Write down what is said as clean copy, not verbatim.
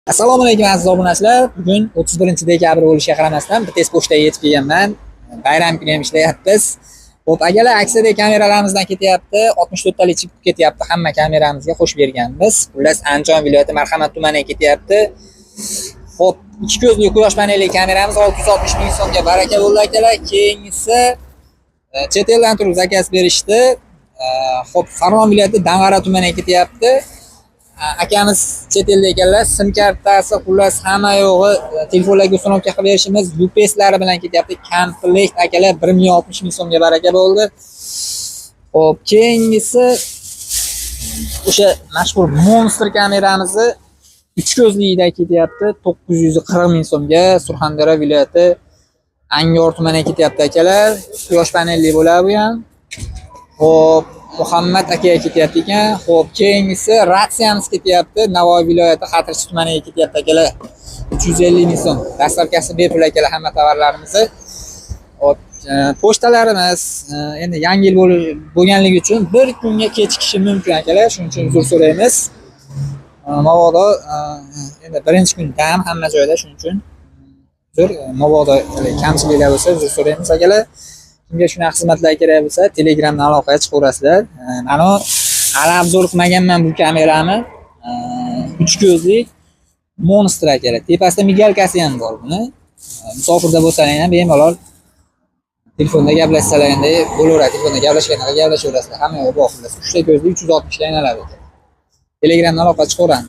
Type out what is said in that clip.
Assalomu alaykum aziz obunachilar. Bugun 31-dekabr bo'lishiga qaramasdan tez pochtaga yetib kelganman. Bayram kuni ham ishlayapmiz. Xo'p, akalar aksiyada kameralarimizdan ketyapti. 64 talik chip ketyapti. Hamma kameramizga qo'shib berganmiz. Xullas, Andijon viloyati Marhamat tumaniga ketyapti. Xo'p, ikki ko'zli quyosh panelli kameramiz 660 ming so'mga baraka bo'ldi akalar. Keyingisi chet eldan turib zakaz berishdi. Xo'p, Farg'ona viloyati Dang'ara tumaniga ketyapti. Akamiz chet elda ekanlar, sim kartasi, xullas hamma yo'g'i telefonlarga uстановка qilib berishimiz, UPSlari bilan ketyapti. Komplekt akalar 160 ming so'mga baraka bo'ldi. Xo'p, keyingisi o'sha mashhur Monster kameramizni 3 ko'zlikda ketyapti. 940 ming so'mga Surxondaryo viloyati Angor tumaniga ketyapti akalar. Quyosh panelli bo'ladi bu ham. Xo'p, Muhammad aka ketyapti ekan. Xo'p, keyingisi ratsiyamiz ketyapti. Navoiy viloyati Xatirchi tumaniga ketyapti akalar. 350 ming so'm. Dastlabkasi bepul akalar hamma tovarlarimizni. Xo'p, pochtalarimiz endi yangi yil bo'lganligi uchun bir kunga kechikishi mumkin akalar. Shuning uchun uzr so'raymiz. Mabodo endi birinchi kun dam hamma joyda, shuning uchun uzr. Mabodo kamchiliklar bo'lsa uzr so'raymiz akalar. Kimga shunaqa xizmatlar kerak bo'lsa, Telegramdan aloqaga chiqaverasizlar. Mana hali obzor qilmaganman bu kamerani. 3 ko'zlik Monster akalar. Tepasida migalkasi ham bor buni. Musofirda bo'lsangiz ham bemalol telefonda gaplashsalaringiz bo'laveradi. Telefonda gaplashaverasizlar. Hamma yo'q bor xullas. 3 ta ko'zlik 360 ga aylanadi. Telegramdan aloqaga chiqaveramiz.